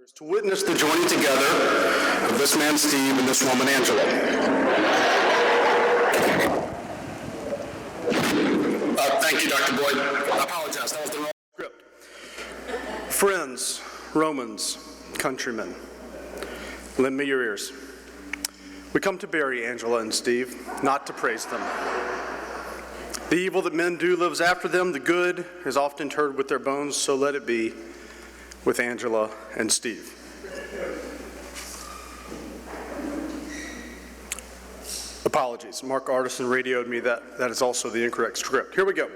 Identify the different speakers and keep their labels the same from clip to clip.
Speaker 1: others to witness the joining together of this man Steve and this woman Angela. Thank you, Dr. Boyd. I apologize, that was the wrong script. Friends, Romans, countrymen, lend me your ears. We come to bury Angela and Steve, not to praise them. The evil that men do lives after them. The good is often interred with their bones, so let it be with Angela and Steve. Apologies, Mark Artisan radioed me that is also the incorrect script. Here we go.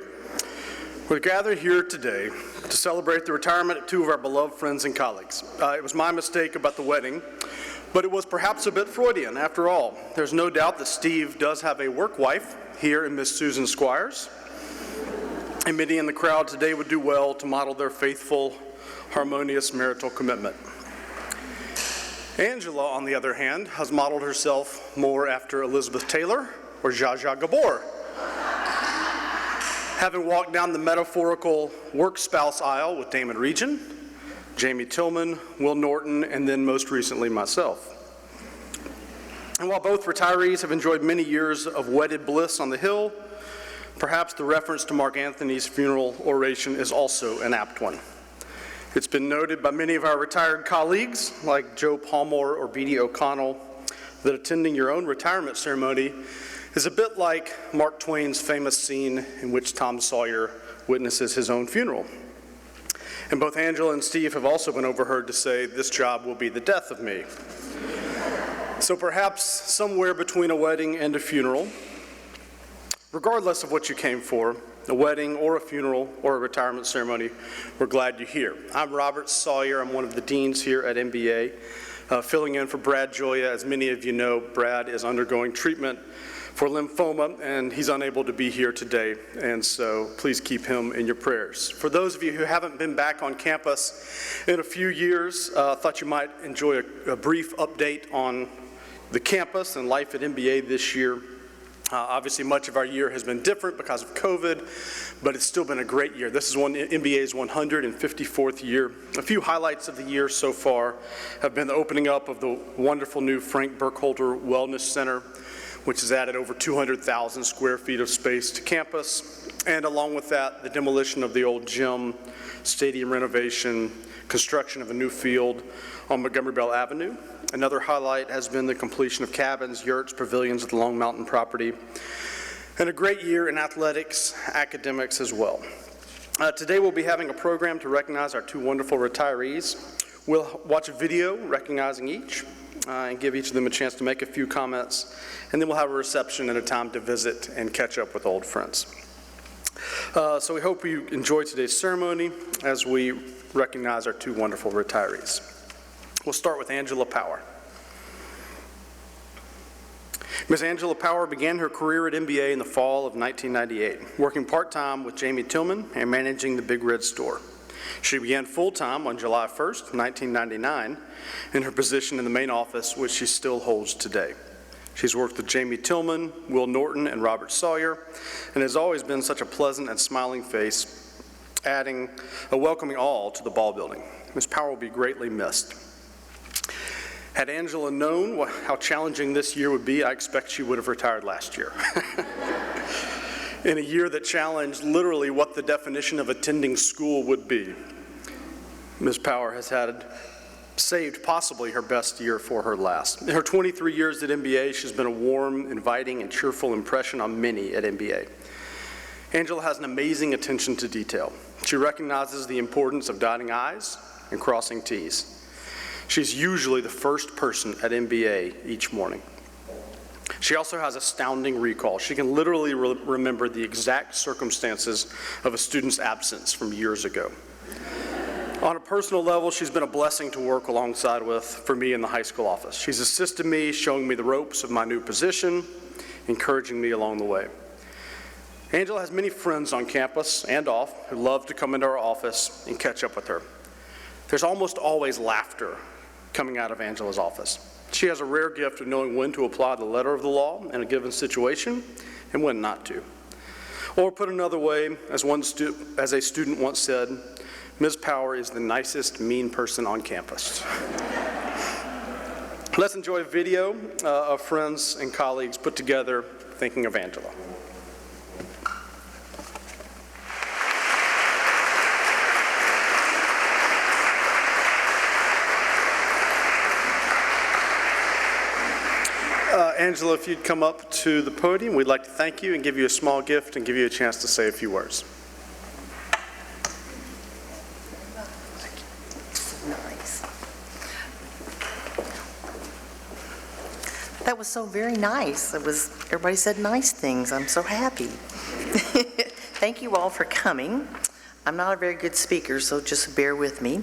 Speaker 1: We're gathered here today to celebrate the retirement of two of our beloved friends and colleagues. It was my mistake about the wedding, but it was perhaps a bit Freudian after all. There's no doubt that Steve does have a work wife here in Miss Susan Squires, and many in the crowd today would do well to model their faithful, harmonious marital commitment. Angela, on the other hand, has modeled herself more after Elizabeth Taylor or Zsa Zsa Gabor, having walked down the metaphorical work spouse aisle with Damon Region, Jamie Tillman, Will Norton, and then most recently myself. And while both retirees have enjoyed many years of wedded bliss on the Hill, perhaps the reference to Mark Anthony's funeral oration is also an apt one. It's been noted by many of our retired colleagues, like Joe Palmore or B.D. O'Connell, that attending your own retirement ceremony is a bit like Mark Twain's famous scene in which Tom Sawyer witnesses his own funeral. And both Angela and Steve have also been overheard to say, "This job will be the death of me." So perhaps somewhere between a wedding and a funeral, regardless of what you came for, a wedding or a funeral or a retirement ceremony, we're glad you're here. I'm Robert Sawyer. I'm one of the deans here at MBA, filling in for Brad Joya. As many of you know, Brad is undergoing treatment for lymphoma, and he's unable to be here today, and so please keep him in your prayers. For those of you who haven't been back on campus in a few years, thought you might enjoy a brief update on the campus and life at MBA this year. Obviously, much of our year has been different because of COVID, but it's still been a great year. This is MBA's 154th year. A few highlights of the year so far have been the opening up of the wonderful new Frank Burkholder Wellness Center, which has added over 200,000 square feet of space to campus, and along with that, the demolition of the old gym, stadium renovation, construction of a new field on Montgomery Bell Avenue. Another highlight has been the completion of cabins, yurts, pavilions at the Long Mountain property, and a great year in athletics, academics as well. Today we'll be having a program to recognize our two wonderful retirees. We'll watch a video recognizing each and give each of them a chance to make a few comments, and then we'll have a reception and a time to visit and catch up with old friends. So we hope you enjoy today's ceremony as we recognize our two wonderful retirees. We'll start with Angela Power. Ms. Angela Power began her career at MBA in the fall of 1998, working part-time with Jamie Tillman and managing the Big Red Store. She began full-time on July 1st, 1999, in her position in the main office, which she still holds today. She's worked with Jamie Tillman, Will Norton, and Robert Sawyer, and has always been such a pleasant and smiling face, welcoming all to the ball building. Ms. Power will be greatly missed. Had Angela known how challenging this year would be, I expect she would have retired last year. In a year that challenged literally what the definition of attending school would be. Ms. Power has saved possibly her best year for her last. In her 23 years at MBA, she's been a warm, inviting, and cheerful impression on many at MBA. Angela has an amazing attention to detail. She recognizes the importance of dotting I's and crossing T's. She's usually the first person at MBA each morning. She also has astounding recall. She can literally remember the exact circumstances of a student's absence from years ago. On a personal level, she's been a blessing to work alongside with for me in the high school office. She's assisted me, showing me the ropes of my new position, encouraging me along the way. Angela has many friends on campus and off who love to come into our office and catch up with her. There's almost always laughter coming out of Angela's office. She has a rare gift of knowing when to apply the letter of the law in a given situation and when not to. Or put another way, as a student once said, Ms. Power is the nicest mean person on campus. Let's enjoy a video of friends and colleagues put together thinking of Angela. Angela, if you'd come up to the podium, we'd like to thank you and give you a small gift and give you a chance to say a few words.
Speaker 2: Nice. That was so very nice. Everybody said nice things. I'm so happy. Thank you all for coming. I'm not a very good speaker, so just bear with me.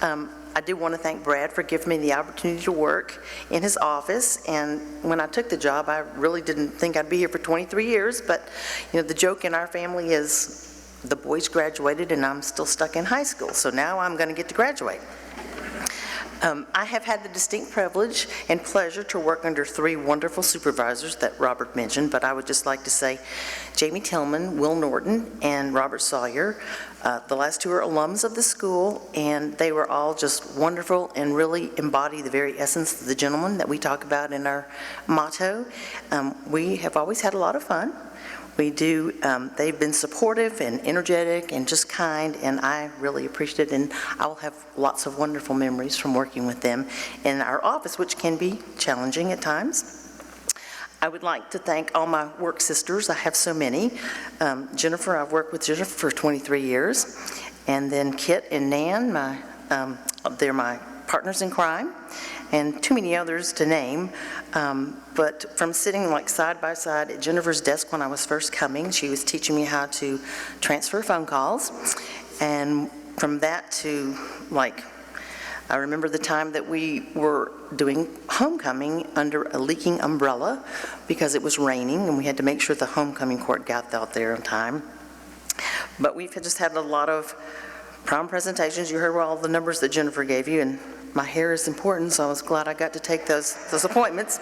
Speaker 2: I do want to thank Brad for giving me the opportunity to work in his office, and when I took the job, I really didn't think I'd be here for 23 years, but you know, the joke in our family is the boys graduated and I'm still stuck in high school, so now I'm going to get to graduate. I have had the distinct privilege and pleasure to work under three wonderful supervisors that Robert mentioned, but I would just like to say Jamie Tillman, Will Norton, and Robert Sawyer. The last two are alums of the school, and they were all just wonderful and really embody the very essence of the gentleman that we talk about in our motto. We have always had a lot of fun. We do, they've been supportive and energetic and just kind, and I really appreciate it, and I will have lots of wonderful memories from working with them in our office, which can be challenging at times. I would like to thank all my work sisters. I have so many. Jennifer, I've worked with Jennifer for 23 years, and then Kit and Nan, they're my partners in crime, and too many others to name. But from sitting like side by side at Jennifer's desk when I was first coming, she was teaching me how to transfer phone calls. And from that to like, I remember the time that we were doing homecoming under a leaking umbrella because it was raining and we had to make sure the homecoming court got out there on time. But we've just had a lot of prom presentations. You heard all the numbers that Jennifer gave you, and my hair is important, so I was glad I got to take those appointments.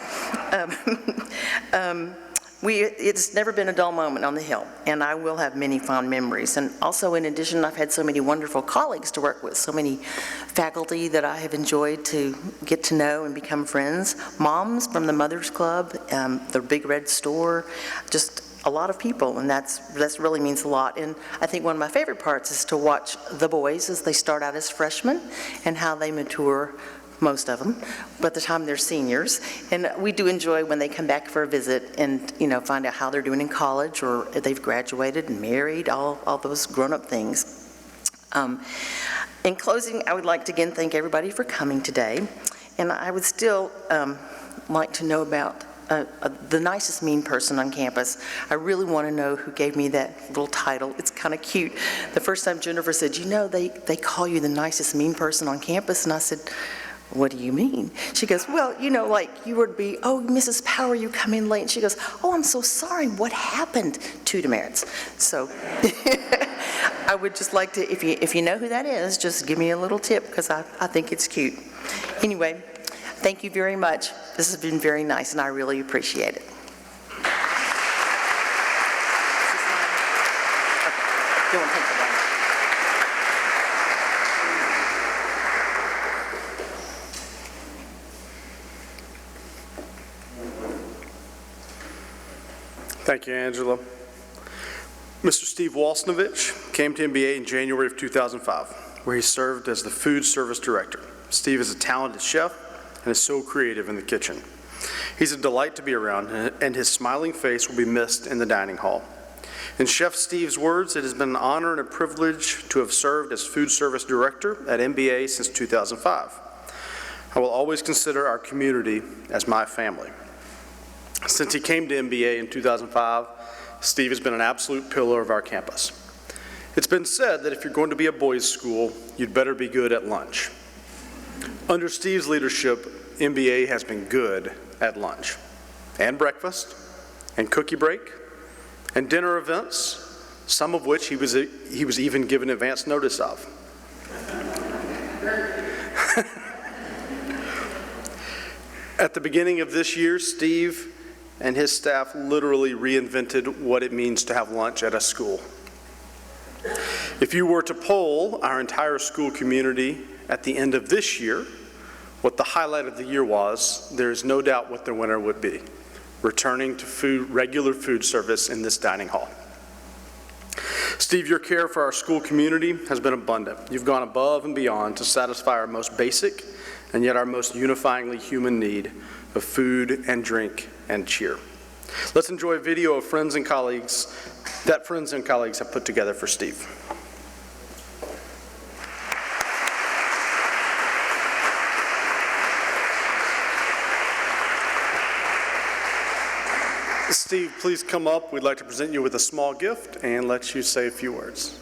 Speaker 2: It's never been a dull moment on the Hill, and I will have many fond memories. And also, in addition, I've had so many wonderful colleagues to work with, so many faculty that I have enjoyed to get to know and become friends. Moms from the Mothers Club, the Big Red Store, just a lot of people, and that really means a lot. And I think one of my favorite parts is to watch the boys as they start out as freshmen and how they mature, most of them, by the time they're seniors. And we do enjoy when they come back for a visit and, you know, find out how they're doing in college or if they've graduated and married, all those grown-up things. In closing, I would like to again thank everybody for coming today. And I would still like to know about the nicest mean person on campus. I really want to know who gave me that little title. It's kind of cute. The first time Jennifer said, you know, they call you the nicest mean person on campus, and I said, what do you mean? She goes, well, you know, like you would be, oh, Mrs. Power, you come in late. And she goes, oh, I'm so sorry. What happened to demerits? So I would just like to, if you know who that is, just give me a little tip because I think it's cute. Anyway, thank you very much. This has been very nice, and I really appreciate it. You want to take the one?
Speaker 1: Thank you, Angela. Mr. Steve Walsnovich came to MBA in January of 2005, where he served as the food service director. Steve is a talented chef and is so creative in the kitchen. He's a delight to be around, and his smiling face will be missed in the dining hall. In Chef Steve's words, it has been an honor and a privilege to have served as food service director at MBA since 2005. I will always consider our community as my family. Since he came to MBA in 2005, Steve has been an absolute pillar of our campus. It's been said that if you're going to be a boys' school, you'd better be good at lunch. Under Steve's leadership, MBA has been good at lunch and breakfast and cookie break and dinner events, some of which he was even given advance notice of. At the beginning of this year, Steve and his staff literally reinvented what it means to have lunch at a school. If you were to poll our entire school community at the end of this year, what the highlight of the year was, there is no doubt what the winner would be: returning to regular food service in this dining hall. Steve, your care for our school community has been abundant. You've gone above and beyond to satisfy our most basic and yet our most unifyingly human need of food and drink and cheer. Let's enjoy a video of friends and colleagues have put together for Steve. Steve, please come up. We'd like to present you with a small gift and let you say a few words.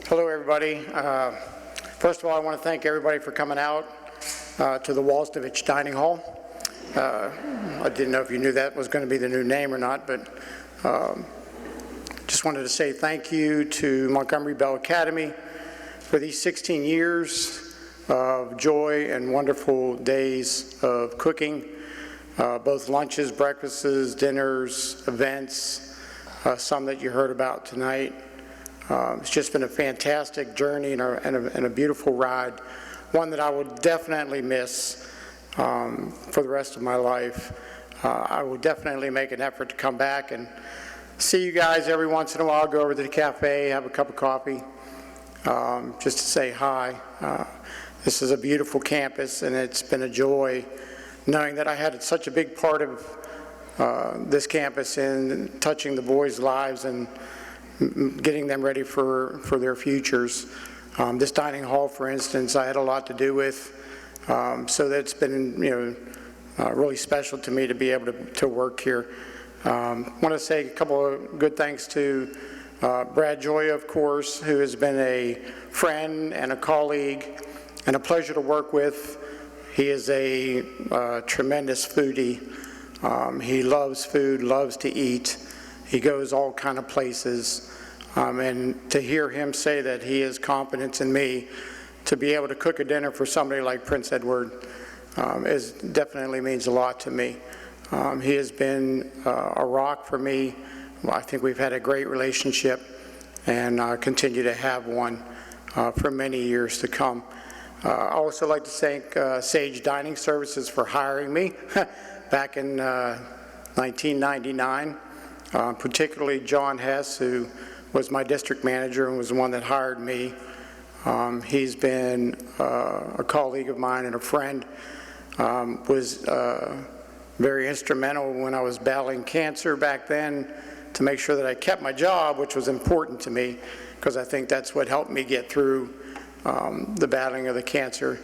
Speaker 3: Hello, everybody. First of all, I want to thank everybody for coming out to the Walsnovich Dining Hall. I didn't know if you knew that was going to be the new name or not, but just wanted to say thank you to Montgomery Bell Academy for these 16 years of joy and wonderful days of cooking, both lunches, breakfasts, dinners, events, some that you heard about tonight. It's just been a fantastic journey and a beautiful ride, one that I will definitely miss for the rest of my life. I will definitely make an effort to come back and see you guys every once in a while, go over to the cafe, have a cup of coffee, just to say hi. This is a beautiful campus, and it's been a joy knowing that I had such a big part of this campus in touching the boys' lives and getting them ready for their futures. This dining hall, for instance, I had a lot to do with, so that's been, really special to me to be able to work here. I want to say a couple of good thanks to Brad Joya, of course, who has been a friend and a colleague and a pleasure to work with. He is a tremendous foodie. He loves food, loves to eat. He goes all kind of places. And to hear him say that he has confidence in me to be able to cook a dinner for somebody like Prince Edward definitely means a lot to me. He has been a rock for me. Well, I think we've had a great relationship and continue to have one for many years to come. I also like to thank Sage Dining Services for hiring me back in 1999, particularly John Hess, who was my district manager and was the one that hired me. He's been a colleague of mine and a friend, was very instrumental when I was battling cancer back then to make sure that I kept my job, which was important to me because I think that's what helped me get through the battling of the cancer.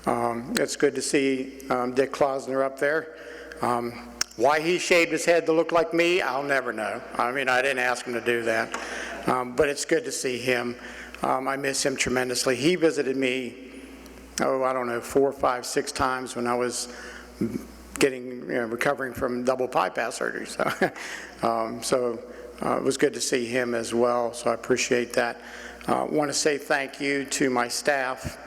Speaker 3: It's good to see Dick Klausner up there. Why he shaved his head to look like me, I'll never know. I mean, I didn't ask him to do that. But it's good to see him. I miss him tremendously. He visited me, I don't know, 4, 5, 6 times when I was recovering from double bypass surgery. So, it was good to see him as well, so I appreciate that. I want to say thank you to my staff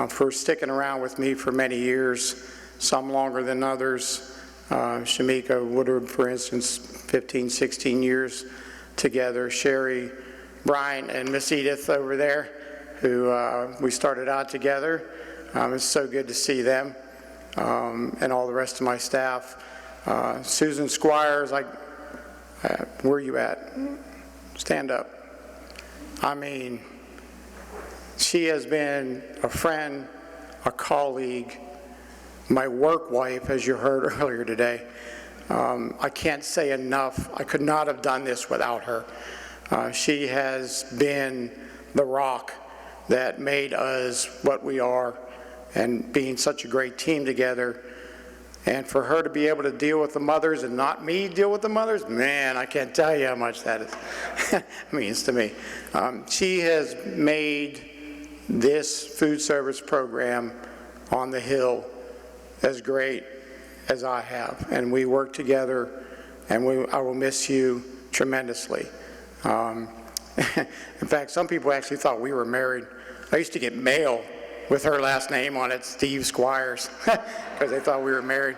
Speaker 3: for sticking around with me for many years, some longer than others. Shamika Woodard, for instance, 15, 16 years together. Sherry, Brian, and Miss Edith over there, who we started out together. It's so good to see them and all the rest of my staff. Susan Squires, where are you at? Stand up. I mean, she has been a friend, a colleague, my work wife, as you heard earlier today. I can't say enough. I could not have done this without her. She has been the rock that made us what we are and being such a great team together. And for her to be able to deal with the mothers and not me deal with the mothers, man, I can't tell you how much that means to me. She has made this food service program on the Hill as great as I have. And we work together, and I will miss you tremendously. In fact, some people actually thought we were married. I used to get mail with her last name on it, Steve Squires, because they thought we were married.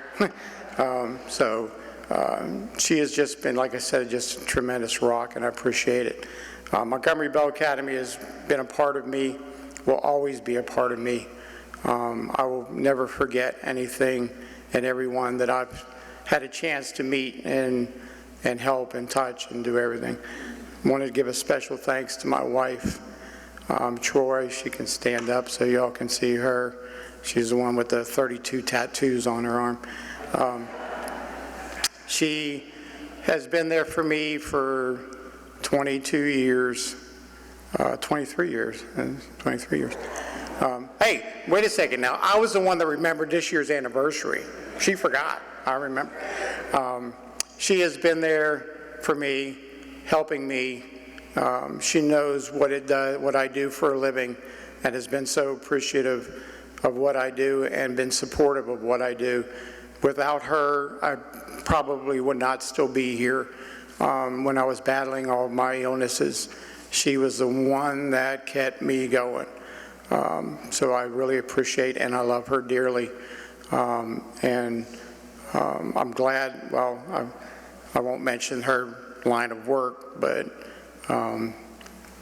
Speaker 3: She has just been, like I said, just a tremendous rock, and I appreciate it. Montgomery Bell Academy has been a part of me, will always be a part of me. I will never forget anything and everyone that I've had a chance to meet and help and touch and do everything. I wanted to give a special thanks to my wife, Troy. She can stand up so y'all can see her. She's the one with the 32 tattoos on her arm. She has been there for me for 22 years, 23 years. Hey, wait a second now. I was the one that remembered this year's anniversary. She forgot. I remember. She has been there for me, helping me. She knows what I do for a living, and has been so appreciative of what I do and been supportive of what I do. Without her, I probably would not still be here. When I was battling all my illnesses, she was the one that kept me going. So I really appreciate and I love her dearly. I'm glad, well, I won't mention her line of work, but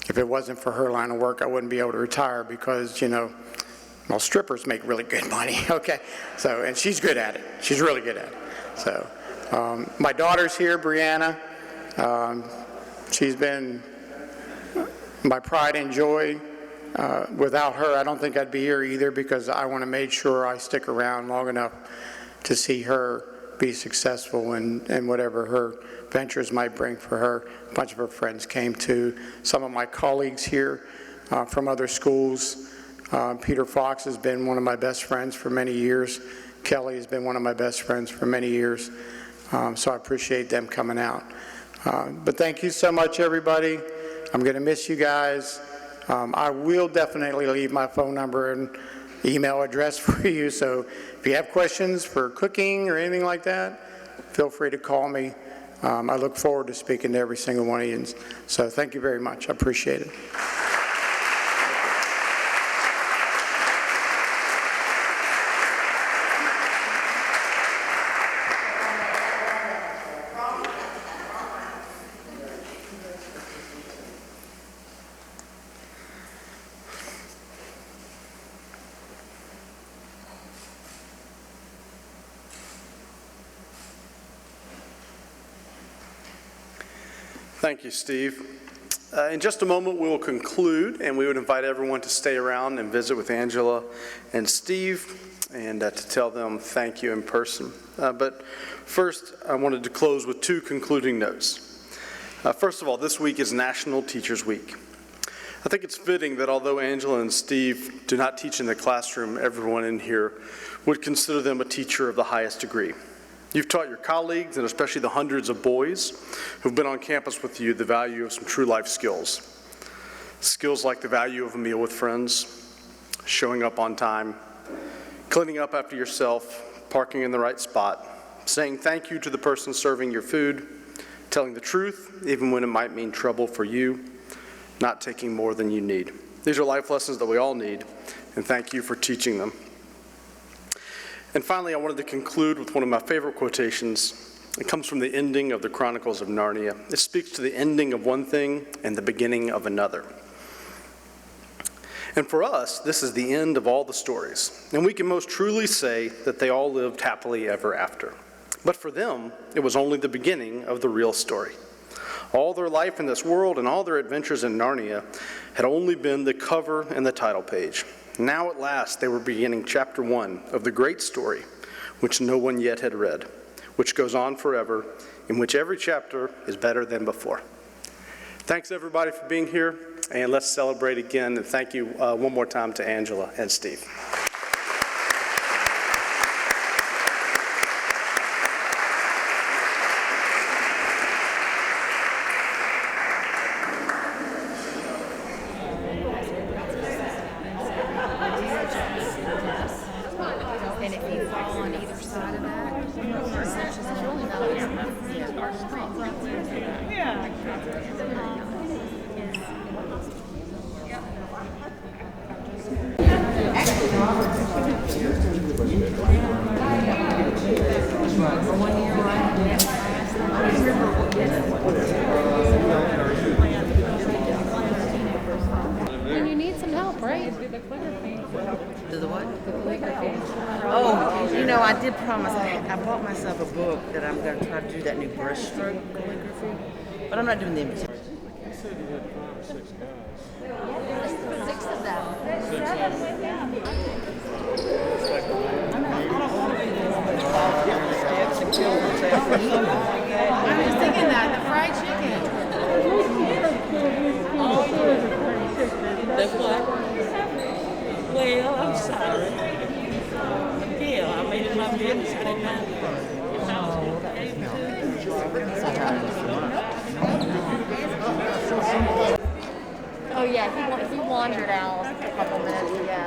Speaker 3: if it wasn't for her line of work, I wouldn't be able to retire because, well, strippers make really good money, okay? So, and she's good at it. She's really good at it. So, my daughter's here, Brianna. She's been my pride and joy. Without her, I don't think I'd be here either, because I want to make sure I stick around long enough to see her be successful in whatever her ventures might bring for her. A bunch of her friends came too. Some of my colleagues here from other schools. Peter Fox has been one of my best friends for many years. Kelly has been one of my best friends for many years. So I appreciate them coming out. But thank you so much, everybody. I'm going to miss you guys. I will definitely leave my phone number and email address for you. So if you have questions for cooking or anything like that, feel free to call me. I look forward to speaking to every single one of you. So thank you very much. I appreciate it.
Speaker 1: Thank you, Steve. In just a moment, we will conclude, and we would invite everyone to stay around and visit with Angela and Steve, and to tell them thank you in person. But first, I wanted to close with two concluding notes. First of all, this week is National Teachers Week. I think it's fitting that although Angela and Steve do not teach in the classroom, everyone in here would consider them a teacher of the highest degree. You've taught your colleagues, and especially the hundreds of boys who've been on campus with you, the value of some true life skills. Skills like the value of a meal with friends, showing up on time, cleaning up after yourself, parking in the right spot, saying thank you to the person serving your food, telling the truth, even when it might mean trouble for you, not taking more than you need. These are life lessons that we all need, and thank you for teaching them. And finally, I wanted to conclude with one of my favorite quotations. It comes from the ending of the Chronicles of Narnia. It speaks to the ending of one thing and the beginning of another. And for us, this is the end of all the stories. And we can most truly say that they all lived happily ever after. But for them, it was only the beginning of the real story. All their life in this world and all their adventures in Narnia had only been the cover and the title page. Now at last they were beginning chapter 1 of the great story, which no one yet had read, which goes on forever, in which every chapter is better than before. Thanks everybody for being here, and let's celebrate again, and thank you one more time to Angela and Steve.
Speaker 4: And you need some help, right?
Speaker 2: Do the what? Oh, you know, I did promise, I bought myself a book that I'm going to try to do that new brushstroke calligraphy, but I'm not doing the imitation.
Speaker 4: Six of them. I was thinking that, the fried chicken.
Speaker 5: The what? Well, I'm sorry. Yeah, I made it my business. I didn't know.
Speaker 4: Oh yeah, he wandered out a couple minutes ago.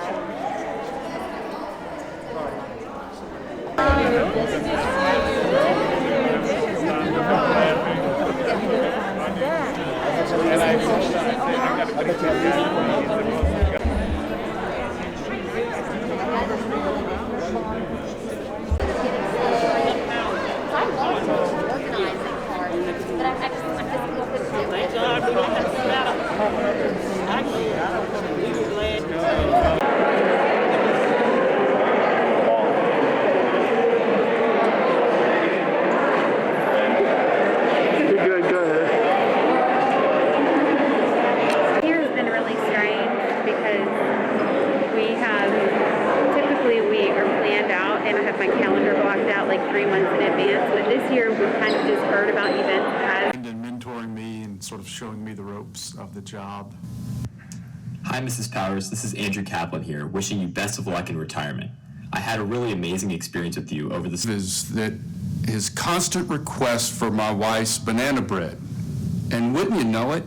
Speaker 4: I love the organizing part, but I just couldn't do it.
Speaker 5: Thank God we don't have to get out. We were glad.
Speaker 6: Year has been really strange because we are planned out and I have my calendar blocked out like 3 months in advance. But this year we've kind of just heard about events as
Speaker 7: And mentoring me and sort of showing me the ropes of the job.
Speaker 8: Hi, Mrs. Powers. This is Andrew Kaplan here, wishing you best of luck in retirement. I had a really amazing experience with you over the
Speaker 9: Is that his constant request for my wife's banana bread. And wouldn't you know it,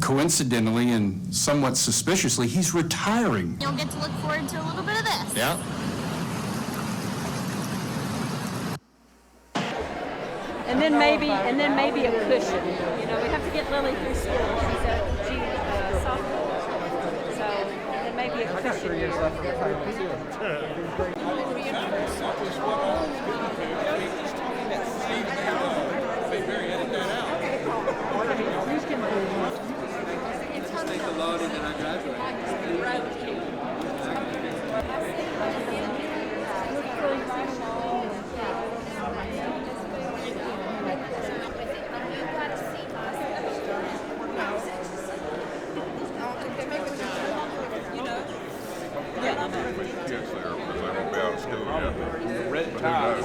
Speaker 9: coincidentally and somewhat suspiciously, he's retiring.
Speaker 4: You'll get to look forward to a little bit of this.
Speaker 9: Yeah.
Speaker 5: And then maybe a cushion. You know, we have to get Lily through school. She's a sophomore. So then maybe a cushion.
Speaker 10: Yes, sir, because I won't be out of school yet. Red tie.